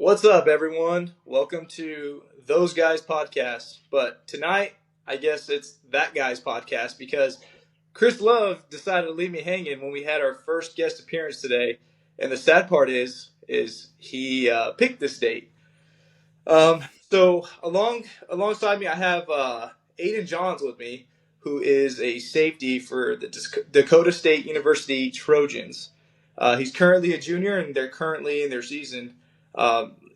What's up, everyone? Welcome to Those Guys Podcast. But tonight, I guess it's That Guy's Podcast because Chris Love decided to leave me hanging when we had our first guest appearance today. And the sad part is he picked this date. So alongside me, I have Aidan Jahns with me, who is a safety for the Dakota State University Trojans. He's currently a junior, and they're currently in their season.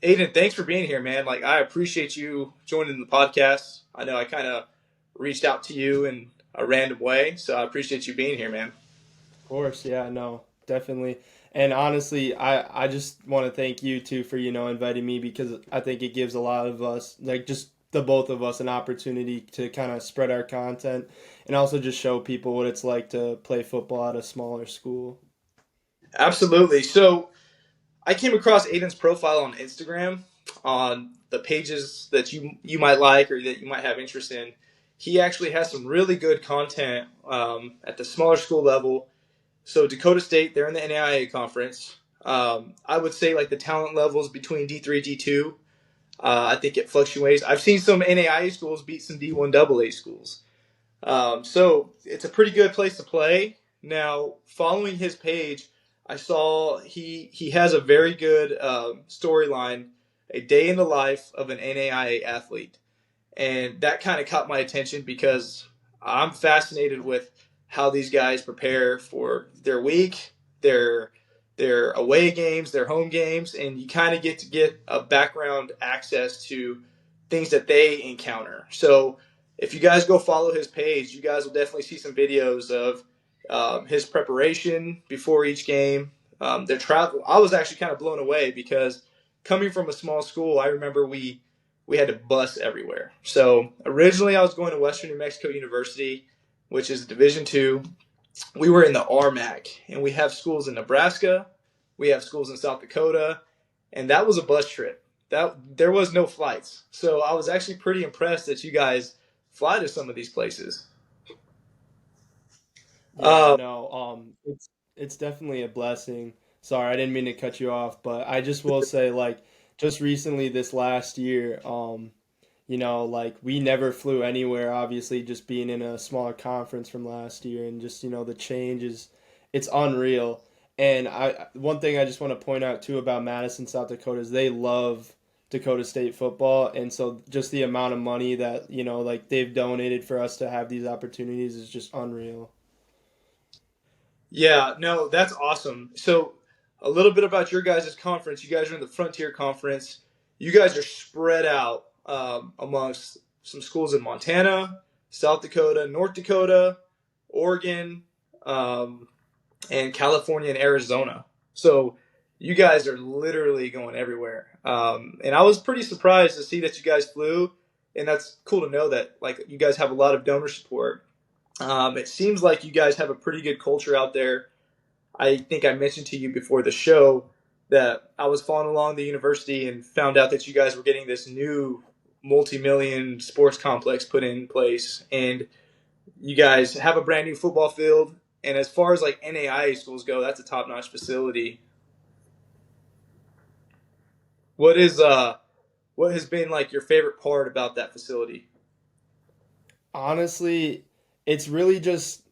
Aidan, thanks for being here, man. Like, I appreciate you joining the podcast. I know I kind of reached out to you in a random way, so I appreciate you being here, man. Of course, yeah, no, definitely. And honestly, I just want to thank you too for, inviting me because I think it gives a lot of us, like just the both of us, an opportunity to kind of spread our content and also just show people what it's like to play football at a smaller school. Absolutely. So I came across Aiden's profile on Instagram on the pages that you might like or that you might have interest in. He actually has some really good content at the smaller school level. So Dakota State, they're in the NAIA conference. I would say like the talent levels between D3, D2. I think it fluctuates. I've seen some NAIA schools beat some D1 AA schools. So it's a pretty good place to play. Now, following his page, I saw he has a very good storyline, a day in the life of an NAIA athlete, and that kind of caught my attention because I'm fascinated with how these guys prepare for their week, their away games, their home games, and you kind of get a background access to things that they encounter. So if you guys go follow his page, you guys will definitely see some videos of his preparation before each game. Their travel. I was actually kind of blown away because coming from a small school, I remember we had to bus everywhere. So originally, I was going to Western New Mexico University, which is Division II. We were in the RMAC, and we have schools in Nebraska, we have schools in South Dakota, and that was a bus trip. That there was no flights. So I was actually pretty impressed that you guys fly to some of these places. Yeah, Uh, no, it's definitely a blessing. Sorry, I didn't mean to cut you off, but I just will say like just recently this last year, like we never flew anywhere, obviously just being in a smaller conference from last year and just, the change is it's unreal. And one thing I just want to point out too about Madison, South Dakota is they love Dakota State football, and so just the amount of money that, like they've donated for us to have these opportunities is just unreal. yeah, no, that's awesome. So a little bit about your guys' conference. You guys are in the Frontier Conference. You guys are spread out amongst some schools in Montana, South Dakota, North Dakota, Oregon, um, and California and Arizona. So you guys are literally going everywhere. And I was pretty surprised to see that you guys flew, and that's cool to know that like you guys have a lot of donor support. It seems like you guys have a pretty good culture out there. I think I mentioned to you before the show that I was following along the university and found out that you guys were getting this new multi-million sports complex put in place, and you guys have a brand new football field. And as far as like NAIA schools go, that's a top-notch facility. What is what has been like your favorite part about that facility? Honestly, it's really just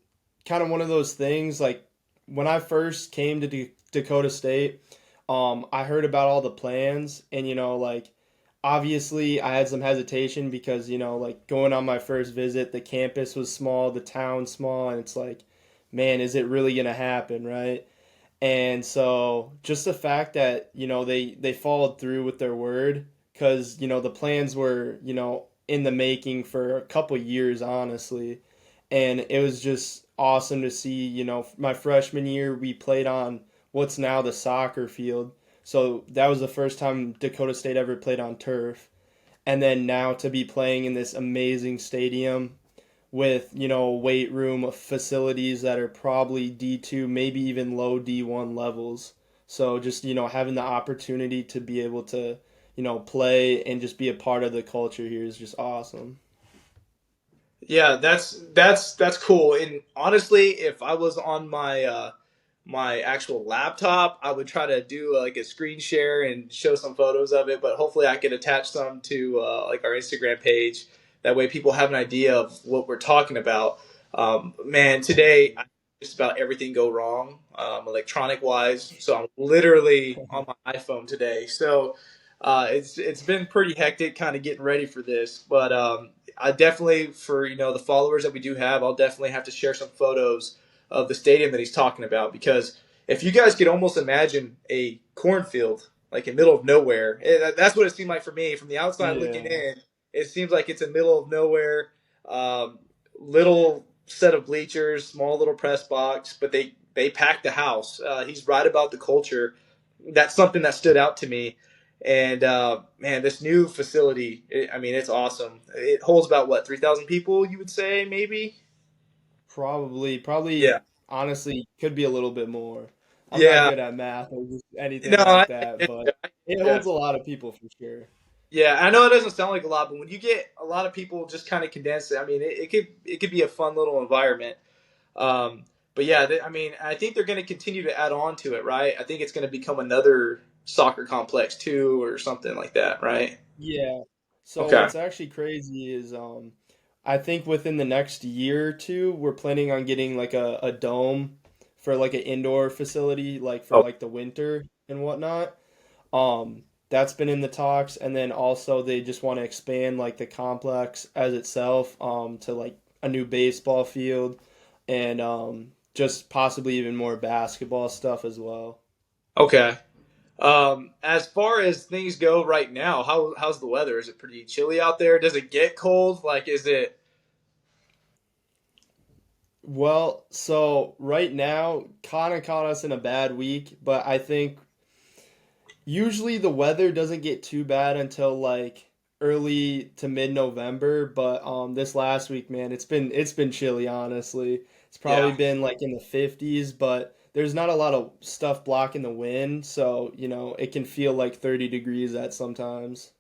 kind of one of those things. Like when I first came to Dakota State, I heard about all the plans, and like obviously I had some hesitation because like going on my first visit, the campus was small, the town small, and it's like, man, is it really gonna happen, right? And so just the fact that, they followed through with their word because, the plans were, in the making for a couple years, honestly. And it was just awesome to see, my freshman year, we played on what's now the soccer field. So that was the first time Dakota State ever played on turf. And then now to be playing in this amazing stadium with weight room facilities that are probably D2, maybe even low D1 levels. So just having the opportunity to be able to play and just be a part of the culture here is just awesome. Yeah, that's cool. And honestly, if I was on my my actual laptop, I would try to do like a screen share and show some photos of it. But hopefully, I could attach some to like our Instagram page. That way, people have an idea of what we're talking about. Man, today I just about everything go wrong electronic wise. So I'm literally on my iPhone today. So it's been pretty hectic, kind of getting ready for this. But I definitely, for the followers that we do have, I'll definitely have to share some photos of the stadium that he's talking about, because if you guys could almost imagine a cornfield like in the middle of nowhere, that's what it seemed like for me from the outside looking Yeah. in. It seems like it's a middle of nowhere, um, little set of bleachers, small little press box, but they packed the house. He's right about the culture. That's something that stood out to me. And man, this new facility, I mean, it's awesome. It holds about what, 3,000 people, you would say, maybe? Probably, Yeah. honestly, could be a little bit more. I'm not Yeah. good at math or just No, anything like that, get but you. it Yeah. holds a lot of people for sure. Yeah, I know it doesn't sound like a lot, but when you get a lot of people just kind of condensed, I mean, it could be a fun little environment. Um, but yeah, I mean, I think they're going to continue to add on to it, right? I think it's going to become another soccer complex too, or something like that, right? Yeah. So Okay. what's actually crazy is I think within the next year or two we're planning on getting like a dome for like an indoor facility like for Oh, like the winter and whatnot. That's been in the talks, and then also they just want to expand like the complex as itself to like a new baseball field and just possibly even more basketball stuff as well. okay. As far as things go right now, how's the weather? Is it pretty chilly out there? Does it get cold? Like, is it? Well, so right now kind of caught us in a bad week, but I think usually the weather doesn't get too bad until like early to mid-November, but this last week, man, it's been chilly, honestly. It's probably Yeah. been like in the 50s, but there's not a lot of stuff blocking the wind, so, it can feel like 30 degrees at sometimes.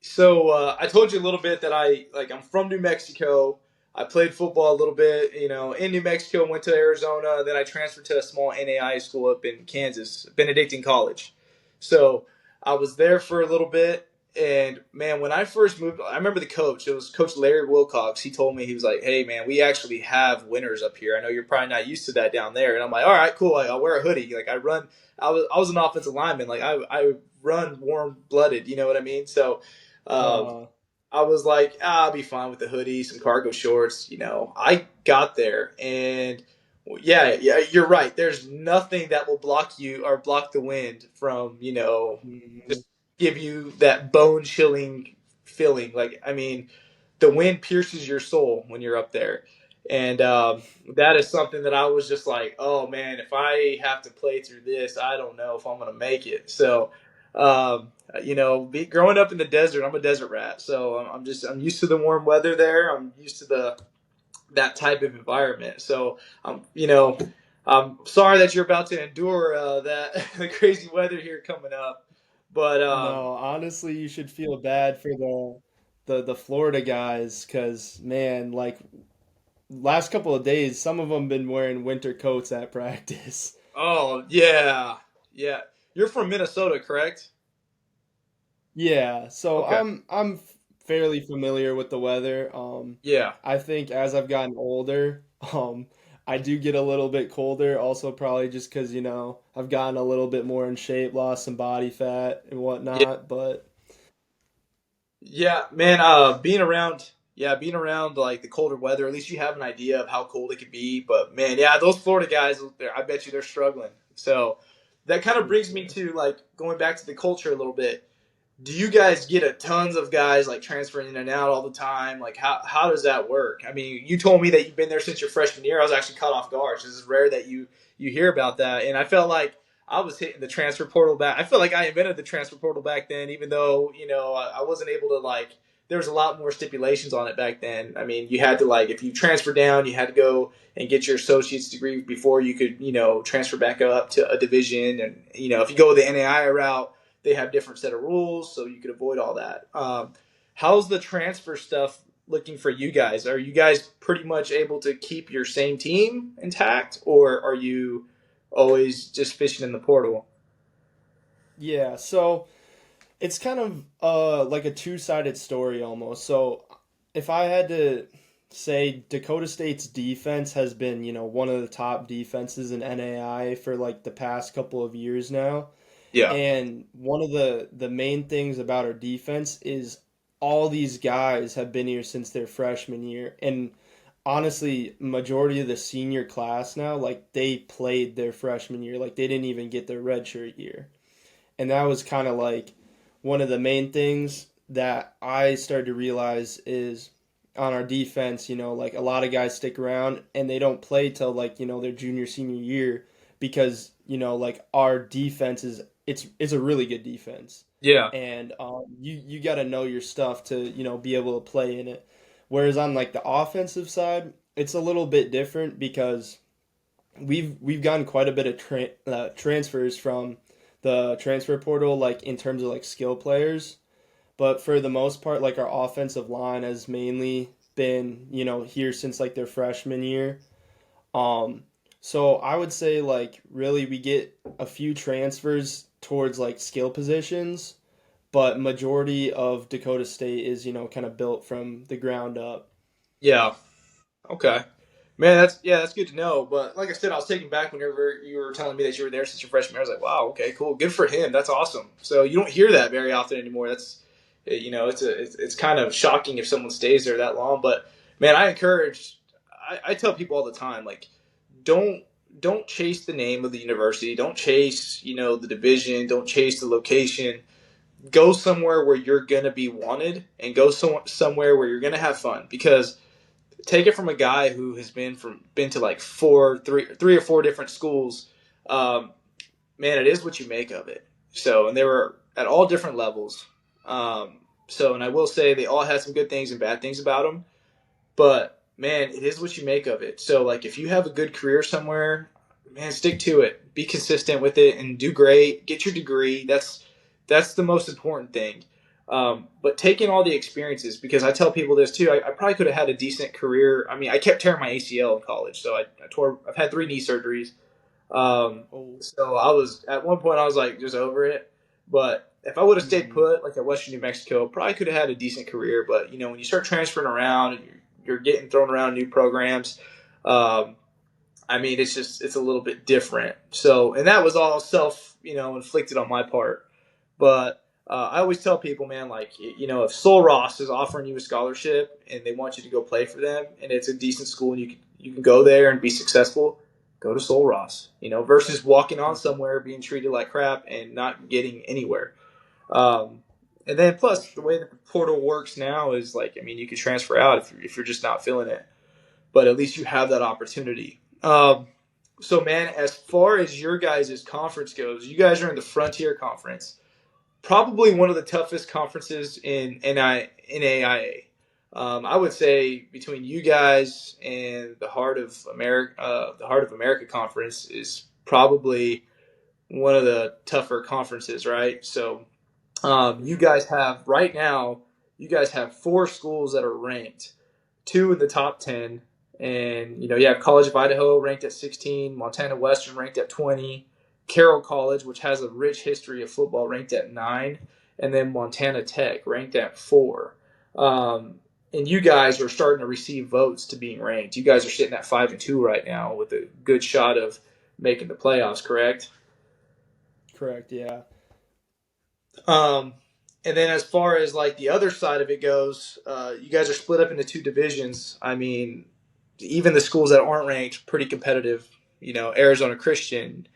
So I told you a little bit that I'm from New Mexico. I played football a little bit, in New Mexico. Went to Arizona, then I transferred to a small NAIA school up in Kansas, Benedictine College. So I was there for a little bit, and man, when I first moved, I remember the coach. It was Coach Larry Wilcox. He told me, he was like, "Hey, man, we actually have winters up here. I know you're probably not used to that down there." And I'm like, "All right, cool. I'll wear a hoodie. Like I run. I was an offensive lineman. Like I run warm blooded. You know what I mean? So." Um, Uh, I was like, I'll be fine with the hoodie, some cargo shorts. I got there, and yeah, you're right. There's nothing that will block you or block the wind from, mhm. just give you that bone chilling feeling. Like, I mean, the wind pierces your soul when you're up there. And that is something that I was just like, oh man, if I have to play through this, I don't know if I'm going to make it. So, growing up in the desert, I'm a desert rat. So I'm used to the warm weather there. I'm used to that type of environment. So I'm sorry that you're about to endure that the crazy weather here coming up. But No, honestly, you should feel bad for the Florida guys, because man, like last couple of days, some of them been wearing winter coats at practice. oh yeah, yeah. You're from Minnesota, correct? Yeah, so Okay. I'm fairly familiar with the weather. Yeah. I think as I've gotten older, I do get a little bit colder. Also, probably just because I've gotten a little bit more in shape, lost some body fat and Yeah. whatnot. But Yeah, man. Being around like the colder weather, at least you have an idea of how cold it could be. But man, yeah, those Florida guys, I bet you they're struggling. So that kind of for brings me sure. to like going back to the culture a little bit. Do you guys get a tons of guys like transferring in and out all the time? Like how does that work? I mean, you told me that you've been there since your freshman year. I was actually caught off guard. This is rare that you hear about that, and I felt like I was hitting the transfer portal back. I feel like I invented the transfer portal back then, even though I wasn't able to like. There was a lot more stipulations on it back then. I mean, you had to like if you transfer down, you had to go and get your associate's degree before you could transfer back up to a division, and if you go the NAIA route, they have different set of rules, so you could avoid all that. How's the transfer stuff looking for you guys? Are you guys pretty much able to keep your same team intact, or are you always just fishing in the portal. Yeah, so it's kind of like a two-sided story almost. So if I had to say Dakota State's defense has been, one of the top defenses in NAIA for like the past couple of years now. Yeah, And one of the main things about our defense is all these guys have been here since their freshman year. And honestly, majority of the senior class now, like they played their freshman year. Like they didn't even get their redshirt year. And that was kind of like one of the main things that I started to realize is on our defense, like a lot of guys stick around and they don't play till like, their junior senior year because, like our defense is it's a really good defense. yeah, And you got to know your stuff to, be able to play in it. Whereas on like the offensive side, it's a little bit different because we've gotten quite a bit of transfers from the transfer portal, like in terms of like skill players. But for the most part, like our offensive line has mainly been, here since like their freshman year. Um, so I would say like really we get a few transfers towards like skill positions, but majority of Dakota State is, kind of built from the ground up. yeah. Okay. Man, that's good to know. But like I said, I was taken back whenever you were telling me that you were there since your freshman year. I was like, wow, okay, cool, good for him. That's awesome. So you don't hear that very often anymore. That's it's kind of shocking if someone stays there that long. But man, I tell people all the time, like, don't don't chase the name of the university. Don't chase the division. Don't chase the location. Go somewhere where you're gonna be wanted, and go somewhere where you're gonna have fun because take it from a guy who has been to like three or four different schools. Um, Man, it is what you make of it. So, and they were at all different levels. And I will say they all had some good things and bad things about them. But man, it is what you make of it. So, like, if you have a good career somewhere, man, stick to it. Be consistent with it and do great. Get your degree. That's the most important thing. But taking all the experiences, because I tell people this too, I probably could have had a decent career. I mean, I kept tearing my ACL in college, so I've had 3 knee surgeries. Oh, So I was at one point I was like just over it. But if I would have stayed mm-hmm. put like at Western New Mexico, probably could have had a decent career. But when you start transferring around and you're getting thrown around new programs, um, I mean it's a little bit different. So and that was all self inflicted on my part. But I always tell people, man, like if Sol Ross is offering you a scholarship and they want you to go play for them, and it's a decent school and you can go there and be successful, go to Sol Ross. Versus walking on somewhere being treated like crap and not getting anywhere. Um, and then For plus the way sure. the portal works now is like, I mean, you can transfer out if you're just not feeling it, but at least you have that opportunity. So man, as far as your guys' conference goes, you guys are in the Frontier Conference, probably one of the toughest conferences in NAIA. I would say between you guys and the Heart of America Conference is probably one of the tougher conferences, right? So For you guys sure. have right now, you guys have 4 schools that are ranked, 2 in the top 10, and you have College of Idaho ranked at 16, Montana Western ranked at 20, Carroll College, which has a rich history of football, ranked at 9, and then Montana Tech ranked at 4. And you guys are starting to receive votes to being ranked. You guys are sitting at 5-2 right now with a good shot of making the playoffs. Correct? Correct. Yeah. Um, and then as far as like the other side of it goes, you guys are split up into 2 divisions. I mean, even the schools that aren't ranked, pretty competitive. Arizona Christian,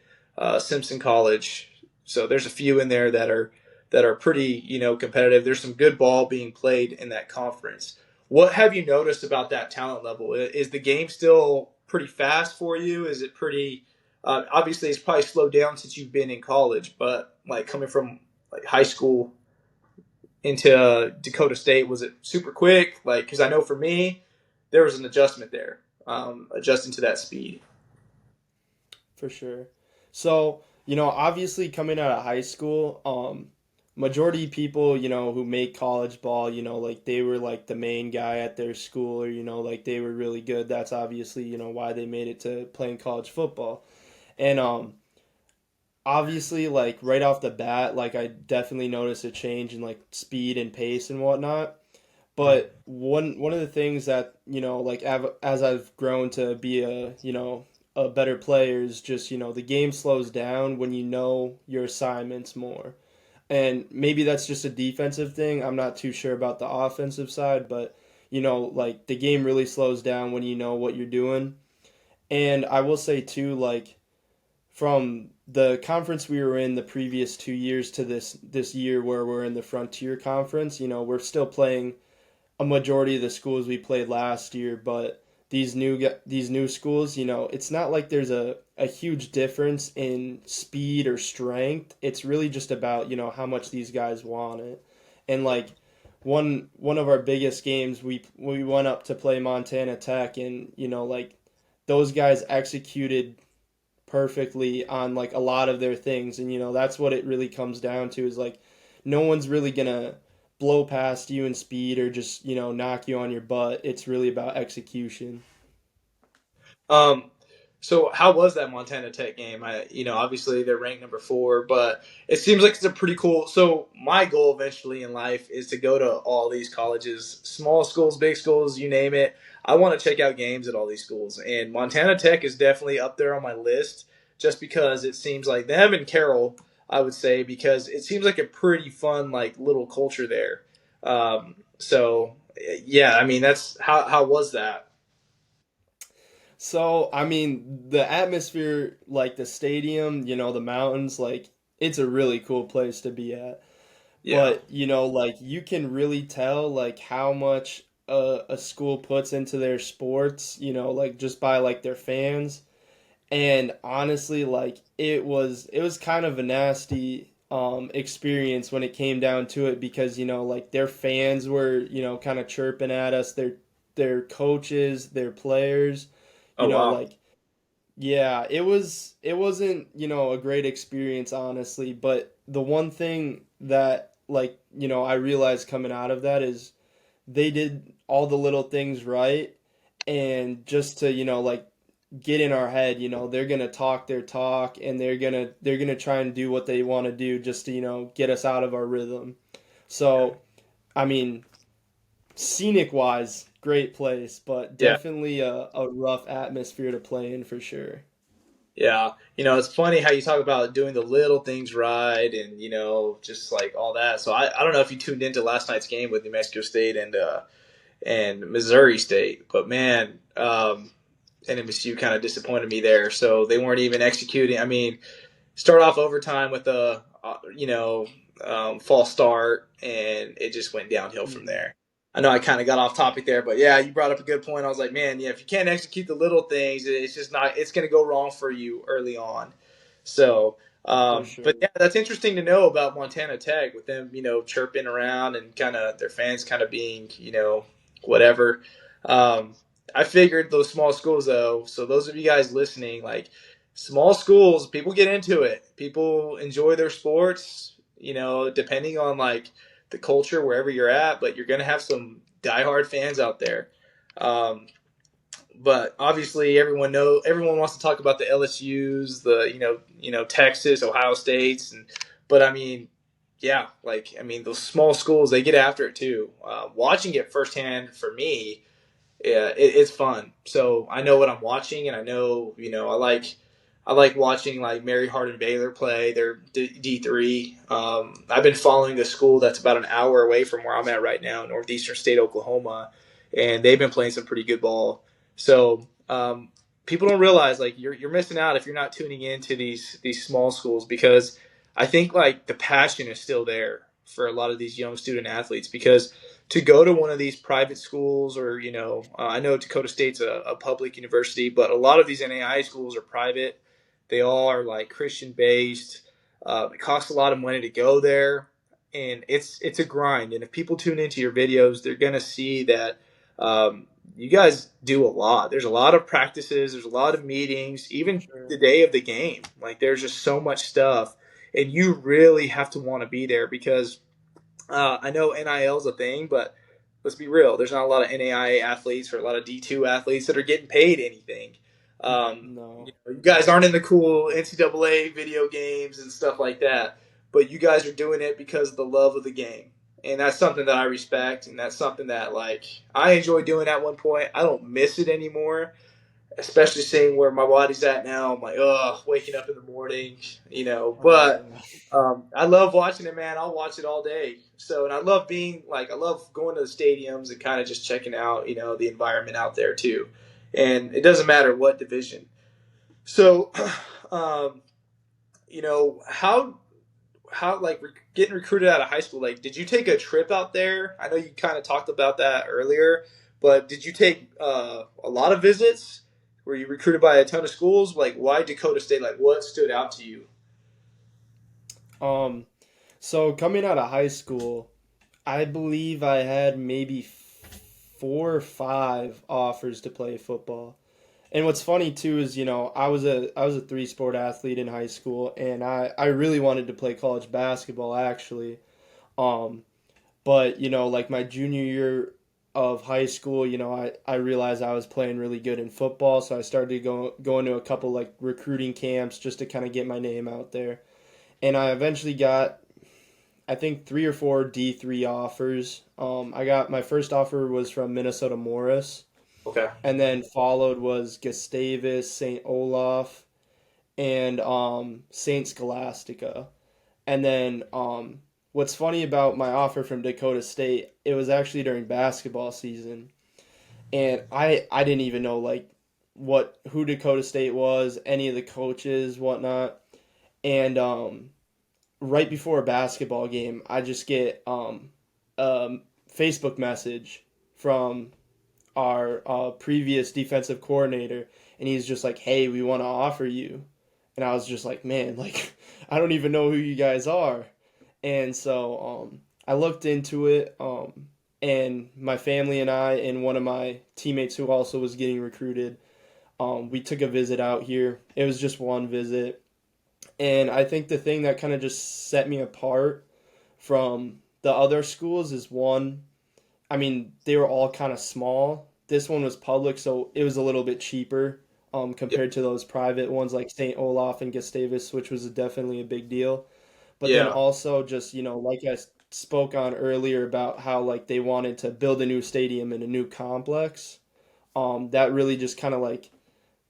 Simpson College. So there's a few in there that are pretty competitive. There's some good ball being played in that conference. What have you noticed about that talent level? Is the game still pretty fast for you? Is it pretty? Obviously, it's probably slowed down since you've been in college, but like coming from like high school into Dakota State, was it super quick? Like, because I know for me, there was an adjustment there, adjusting to that speed. For sure. So, obviously coming out of high school, majority of people, who make college ball, like they were like the main guy at their school or, like they were really good. That's obviously, why they made it to playing college football. And obviously, like right off the bat, like I definitely noticed a change in like speed and pace and whatnot. But one of the things that, like as I've grown to be a better player is just, the game slows down when you know your assignments more. And maybe that's just a defensive thing. I'm not too sure about the offensive side, but like the game really slows down when you know what you're doing. And I will say too, like from the conference we were in the previous 2 years to this year where we're in the Frontier Conference, we're still playing a majority of the schools we played last year, but these new schools, it's not like there's a huge difference in speed or strength. It's really just about, how much these guys want it. And like one of our biggest games, we went up to play Montana Tech, and like those guys executed perfectly on like a lot of their things, and that's what it really comes down to is like no one's really gonna blow past you in speed or just knock you on your butt. It's really about execution. Um, so how was that Montana Tech game? Obviously they're ranked number 4, but it seems like it's a pretty cool. So my goal eventually in life is to go to all these colleges, small schools, big schools, you name it. I want to check out games at all these schools, and Montana Tech is definitely up there on my list, just because it seems like them and Carroll. I would say because it seems like a pretty fun like little culture there. So yeah, I mean that's how was that? So, I mean, the atmosphere, like the stadium, the mountains, like it's a really cool place to be at. Yeah. But, like you can really tell like how much a school puts into their sports, like just by like their fans. And honestly, like it was kind of a nasty experience when it came down to it because, like their fans were, kind of chirping at us, their coaches, their players, Oh wow. like yeah, it wasn't, a great experience honestly, but the one thing that like, I realized coming out of that is they did all the little things right, and just to, like get in our head, they're going to talk their talk, and they're going to try and do what they want to do just to, get us out of our rhythm. So, I mean, scenic wise, great place, but Yeah. definitely a rough atmosphere to play in for sure. Yeah. It's funny how you talk about doing the little things right and, just like all that. So I don't know if you tuned into last night's game with New Mexico State and Missouri State, but man, NMSU kind of disappointed me there. So they weren't even executing. I mean, start off overtime with a, false start, and it just went downhill from Mhm. there. I know I kind of got off topic there, but yeah, you brought up a good point. I was like, man, yeah, if you can't execute the little things, it's just not. It's going to go wrong for you early on. So, For but sure. yeah, that's interesting to know about Montana Tech with them, chirping around and kind of their fans kind of being, whatever. Um, I figured those small schools though. So those of you guys listening, like small schools, people get into it. People enjoy their sports, depending on like the culture wherever you're at, but you're going to have some diehard fans out there. Um, but obviously everyone wants to talk about the LSU's, the Texas, Ohio States, and but I mean, yeah, like I mean those small schools they get after it too. Watching it firsthand for me, yeah, it's fun. So I know what I'm watching, and I know I like watching like Mary Hardin Baylor play. They're D3. I've been following the school that's about an hour away from where I'm at right now, Northeastern State, Oklahoma, and they've been playing some pretty good ball. So people don't realize like you're missing out if you're not tuning into these small schools because I think like the passion is still there for a lot of these young student athletes because to go to one of these private schools or I know Dakota State's a public university, but a lot of these NAIA schools are private. They all are like Christian based. It costs a lot of money to go there, and it's a grind. And if people tune into your videos, they're gonna see that you guys do a lot. There's a lot of practices. There's a lot of meetings. For Even the sure. day of the game, like there's just so much stuff, and you really have to want to be there because I know NIL is a thing, but let's be real. There's not a lot of NAIA athletes or a lot of D2 athletes that are getting paid anything. No. You guys aren't in the cool NCAA video games and stuff like that, but you guys are doing it because of the love of the game. And that's something that I respect, and that's something that like I enjoy doing at one point. I don't miss it anymore, especially seeing where my body's at now. I'm like, oh, waking up in the morning, Oh But yeah. I love watching it, man. I'll watch it all day. So, and I love I love going to the stadiums and kind of just checking out, the environment out there too. And it doesn't matter what division. So, um, how like getting recruited out of high school, like did you take a trip out there? I know you kind of talked about that earlier, but did you take a lot of visits? Were you recruited by a ton of schools? Like why Dakota State? Like what stood out to you? Um, so coming out of high school, I believe I had maybe 4 or 5 offers to play football. And what's funny too is, I was a 3 sport athlete in high school, and I really wanted to play college basketball actually. Um, but like my junior year of high school, I realized I was playing really good in football, so I started going to a couple like recruiting camps just to kind of get my name out there. And I eventually got, I think, 3 or 4 D3 offers. I got my first offer was from Minnesota Morris, Okay. and then followed was Gustavus, St. Olaf, and St. Scholastica. And then what's funny about my offer from Dakota State, it was actually during basketball season, and I didn't even know like who Dakota State was, any of the coaches, whatnot, and right before a basketball game, I just get a Facebook message from our previous defensive coordinator, and he's just like, "Hey, we want to offer you," and I was just like, "Man, like I don't even know who you guys are," and so I looked into it, and my family and I and one of my teammates who also was getting recruited, we took a visit out here. It was just one visit, and I think the thing that kind of just set me apart from the other schools is one, I mean, they were all kind of small. This one was public, so it was a little bit cheaper Yeah. compared to those private ones like St. Olaf and Gustavus, which was definitely a big deal. But then Yeah. also just, like I spoke on earlier about how like they wanted to build a new stadium and a new complex. That really just kind of like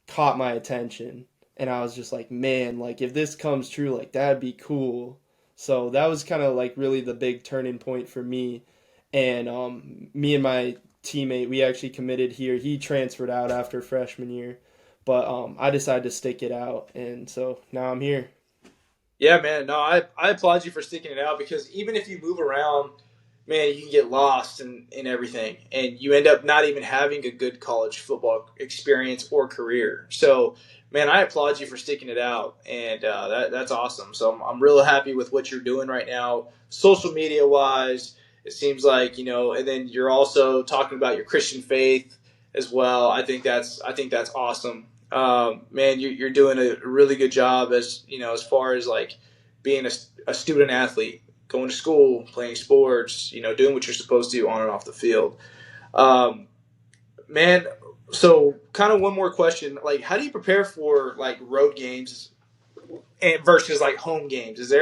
caught my attention, and I was just like, man, like if this comes true, like that'd be cool. So that was kind of like really the big turning point for me. And me and my teammate, we actually committed here. He transferred out after freshman year, but I decided to stick it out, and so now I'm here. Yeah, man. No, I applaud you for sticking it out because even if you move around, man, you can get lost in everything, and you end up not even having a good college football experience or career. So, man, I applaud you for sticking it out, and that's awesome. So I'm real happy with what you're doing right now, social media wise. It seems like and then you're also talking about your Christian faith as well. I think that's awesome. Man, you're doing a really good job as far as like being a student athlete, going to school, playing sports, doing what you're supposed to do on and off the field. Um, Man, so kind of one more question, like how do you prepare for like road games and versus like home games?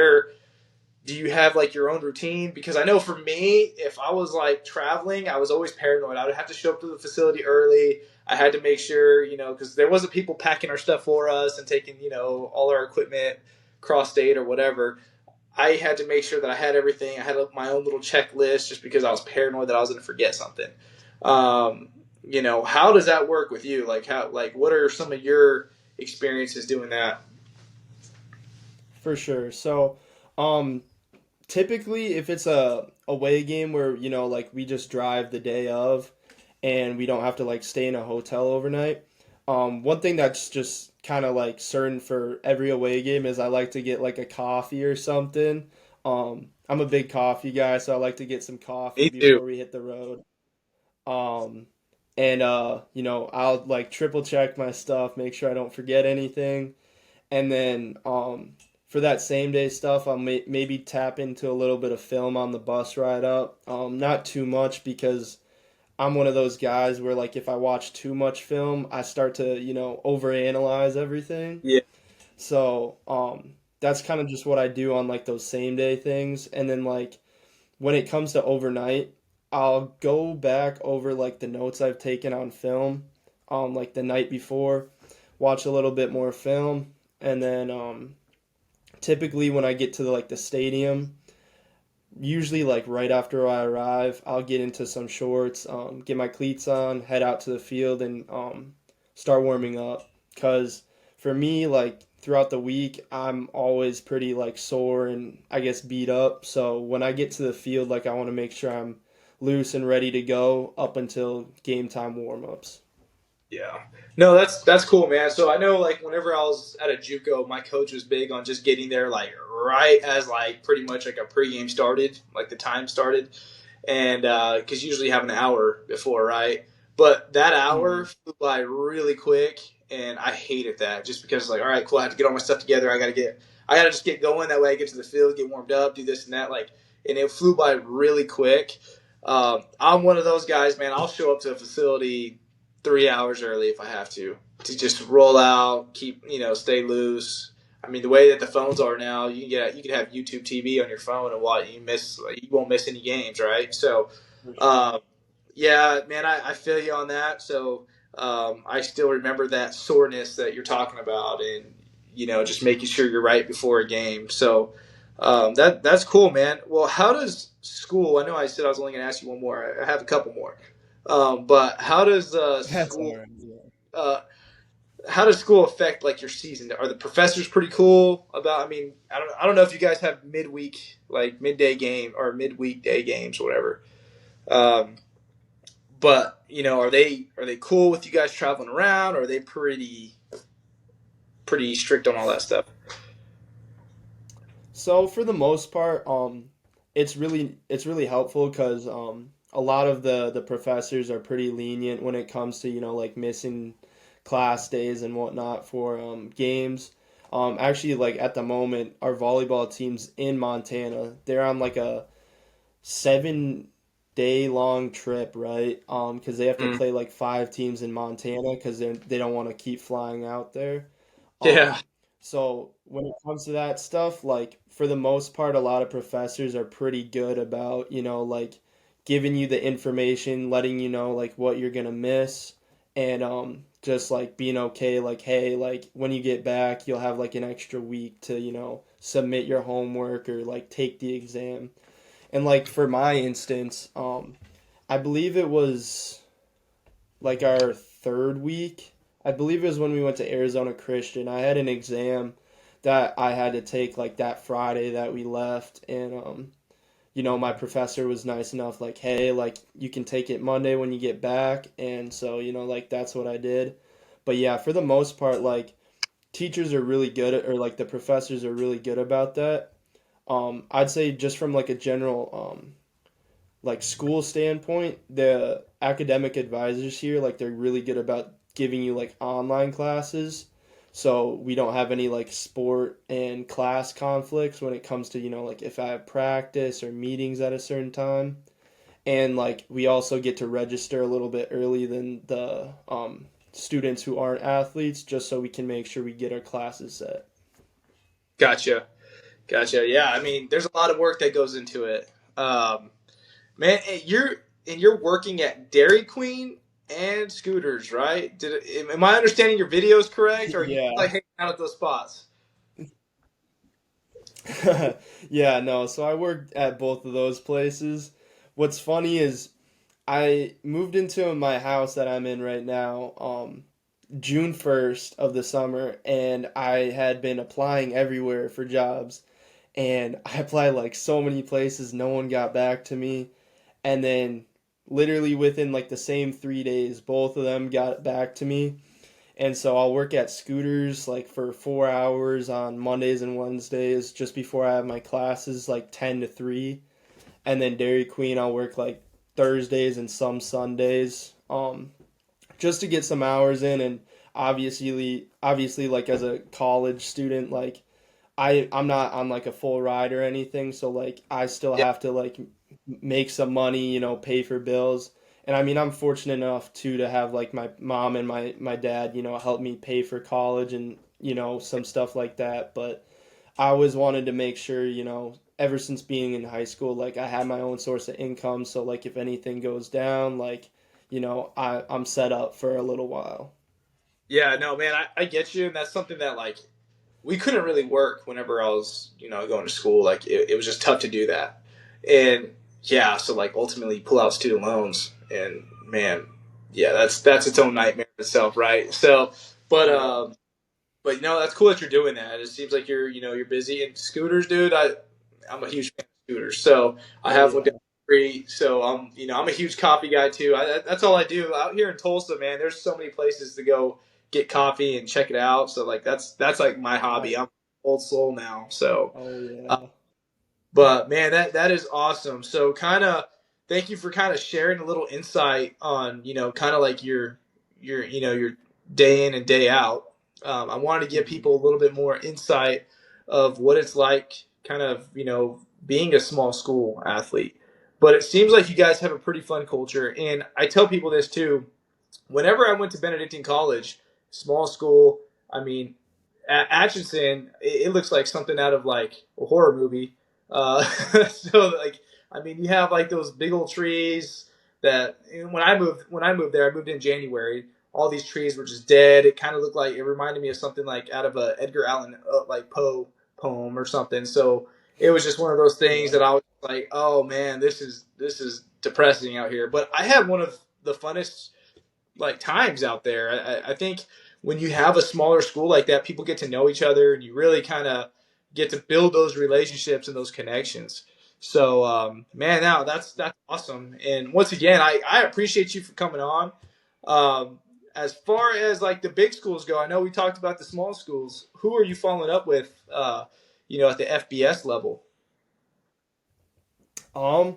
Do you have like your own routine? Because I know for me, if I was like traveling, I was always paranoid. I would have to show up to the facility early. I had to make sure, because there wasn't people packing our stuff for us and taking, all our equipment cross state or whatever. I had to make sure that I had everything. I had my own little checklist just because I was paranoid that I was going to forget something. How does that work with you? What are some of your experiences doing that? For sure. So, um, typically, if it's a away game where like we just drive the day of, and we don't have to like stay in a hotel overnight. One thing that's just kind of like certain for every away game is I like to get like a coffee or something. I'm a big coffee guy, so I like to get some coffee Me too. before we hit the road. Um, and I'll like triple check my stuff, make sure I don't forget anything, and then for that same day stuff, I'll maybe tap into a little bit of film on the bus ride up. Not too much because I'm one of those guys where like if I watch too much film, I start to, overanalyze everything. Yeah. So, that's kind of just what I do on like those same day things. And then like when it comes to overnight, I'll go back over like the notes I've taken on film, like the night before, watch a little bit more film, and then typically when I get to like the stadium, usually like right after I arrive, I'll get into some shorts, get my cleats on, head out to the field, and start warming up. Cause for me, like throughout the week, I'm always pretty like sore and I guess beat up. So when I get to the field, like I want to make sure I'm loose and ready to go up until game time warm ups. Yeah. No, that's cool, man. So I know like whenever I was at a JUCO, my coach was big on just getting there like right as like pretty much like a pregame started, like the time started, and because usually you have an hour before, right? But that hour Mhm. flew by really quick, and I hated that just because like, all right, cool, I have to get all my stuff together. I gotta just get going. That way, I get to the field, get warmed up, do this and that, like, and it flew by really quick. I'm one of those guys, man. I'll show up to a facility 3 hours early if I have to just roll out, keep stay loose. I mean, the way that the phones are now, you can have YouTube TV on your phone and what you won't miss any games, right? So, For sure. um, yeah, man, I feel you on that. So, I still remember that soreness that you're talking about, and just making sure you're right before a game. So, that's cool, man. Well, how does school? I know I said I was only going to ask you one more. I have a couple more. But how does That's all school right. Yeah. uh, how does school affect like your season? Are the professors pretty cool about? I mean, I don't know if you guys have midweek like midday game or midweek day games or whatever. Um, but are they cool with you guys traveling around? Or are they pretty strict on all that stuff? So for the most part, it's really helpful because a lot of the professors are pretty lenient when it comes to like missing class days and whatnot for games. Actually, like at the moment, our volleyball team's in Montana. They're on like a 7 day long trip, right? Because they have to Mm, play like 5 teams in Montana because they don't want to keep flying out there. yeah, Um, so when it comes to that stuff, like for the most part, a lot of professors are pretty good about, like giving you the information, letting you know like what you're gonna miss, and just like being okay, like hey, like when you get back, you'll have like an extra week to, submit your homework or like take the exam. And like for my instance, I believe it was like our third week. I believe it was when we went to Arizona Christian. I had an exam that I had to take like that Friday that we left, and my professor was nice enough, like, hey, like you can take it Monday when you get back, and so like that's what I did. But yeah, for the most part, like teachers are really good at, or like the professors are really good about that. I'd say just from like a general like school standpoint, the academic advisors here, like they're really good about giving you like online classes. So we don't have any like sport and class conflicts when it comes to, like if I have practice or meetings at a certain time. And like we also get to register a little bit early than the students who aren't athletes, just so we can make sure we get our classes set. gotcha, gotcha. Yeah, I mean, there's a lot of work that goes into it. Man, you're working at Dairy Queen and Scooters, right? Am I understanding your videos correct, or are you Yeah. like hanging out at those spots? Yeah, no. So I worked at both of those places. What's funny is I moved into my house that I'm in right now, June 1st of the summer, and I had been applying everywhere for jobs. And I applied like so many places, no one got back to me. And then literally within like the same 3 days, both of them got back to me. And so I'll work at Scooters like for 4 hours on Mondays and Wednesdays just before I have my classes, like 10 to 3. And then Dairy Queen, I'll work like Thursdays and some Sundays, just to get some hours in. And obviously, like as a college student, like I'm not on like a full ride or anything, so like I still Yeah, have to like make some money, pay for bills. And I mean, I'm fortunate enough too to have like my mom and my dad, help me pay for college and some stuff like that. But I always wanted to make sure, ever since being in high school, like I had my own source of income. So like if anything goes down, like I'm set up for a little while. Yeah, no, man, I get you, and that's something that like we couldn't really work whenever I was, going to school. Like it was just tough to do that. And yeah, so like ultimately you pull out student loans and man, yeah, that's its own nightmare itself, right? So, but Yeah. that's cool that you're doing that. It seems like you're busy. And scooters, dude, I'm a huge fan of scooters. So I Oh have one yeah. down the street. So I'm a huge coffee guy too. That's all I do out here in Tulsa, man. There's so many places to go get coffee and check it out. So like that's like my hobby. Right. I'm old soul now. So, Oh uh, yeah. but man, that is awesome. So kind of thank you for kind of sharing a little insight on kind of like your day in and day out. I wanted to give Mhm. people a little bit more insight of what it's like, kind of being a small school athlete. But it seems like you guys have a pretty fun culture, and I tell people this too. Whenever I went to Benedictine College, small school, I mean, Atchison, it looks like something out of like a horror movie. So like, I mean, you have like those big old trees that when I moved there, I moved in January. All these trees were just dead. It kind of looked like it reminded me of something like out of a Edgar Allan like Poe poem or something. So it was just one of those things Yeah. that I was like, oh man, this is depressing out here. But I had one of the funnest like times out there. I think when you have a smaller school like that, people get to know each other, and you really kind of get to build those relationships and those connections. So, man, now that's awesome. And once again, I appreciate you for coming on. As far as like the big schools go, I know we talked about the small schools. Who are you following up with? At the FBS level. Um,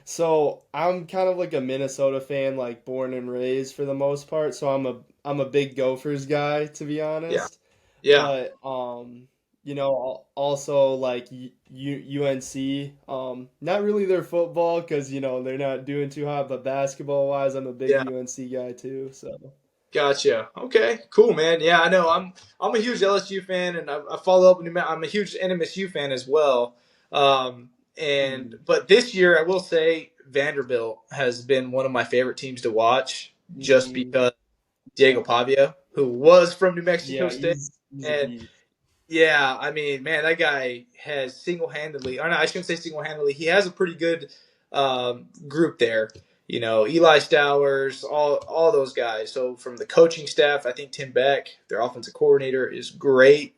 so I'm kind of like a Minnesota fan, like born and raised for the most part. So I'm a big Gophers guy, to be Yeah, honest. yeah, But also like UNC, not really their football because they're not doing too hot, but basketball wise, I'm a big yeah. UNC guy too. So Gotcha. Okay. Cool, man. Yeah, I know. I'm a huge LSU fan, and I follow up. I'm a huge NMSU fan as well. And mm, but this year, I will say Vanderbilt has been one of my favorite teams to watch, just mm, because Diego Pavia, who was from New Mexico yeah, State, he's a and beast. yeah, I mean, man, that guy has single-handedly, or no, I shouldn't say single-handedly. He has a pretty good group there. Eli Stowers, all those guys. So from the coaching staff, I think Tim Beck, their offensive coordinator, is great.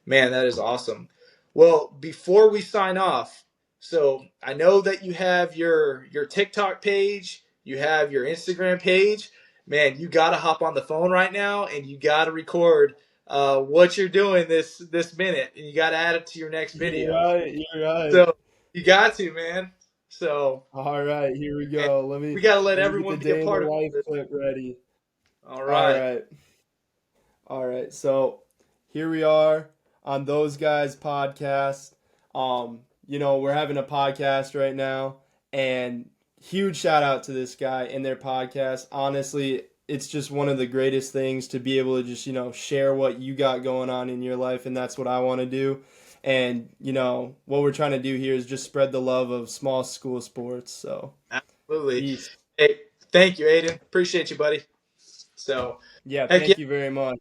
Man, that is awesome. Well, before we sign off, so I know that you have your TikTok page, you have your Instagram page. Man, you got to hop on the phone right now, and you got to record what you're doing this minute, and you got to add it to your next You're video. right. You're right. So you got to, man. So All right, here we and go. Let me we got to let let me get the everyone be a day in the part of life it. clip ready. All All right. right. All right. So here we are on Those Guys podcast. We're having a podcast right now, and huge shout out to this guy and their podcast. Honestly, it's just one of the greatest things to be able to just, share what you got going on in your life, and that's what I want to do. And, what we're trying to do here is just spread the love of small school sports. So, Absolutely. peace. Hey, thank you, Aiden. Appreciate you, buddy. So, Yeah, heck yeah. thank you very much.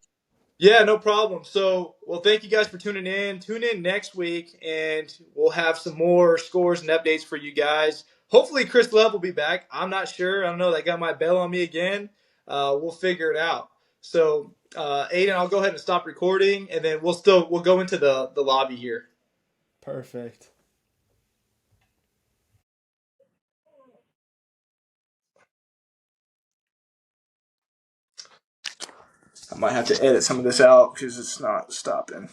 Yeah, no problem. So, well, thank you guys for tuning in. Tune in next week, and we'll have some more scores and updates for you guys. Hopefully, Chris Love will be back. I'm not sure. I don't know. They got my bell on me again. We'll figure it out. So, Aiden, I'll go ahead and stop recording, and then we'll go into the lobby here. Perfect. I might have to edit some of this out because it's not stopping.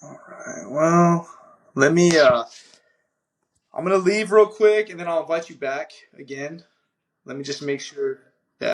All right. Well, let me. I'm gonna leave real quick, and then I'll invite you back again. Let me just make sure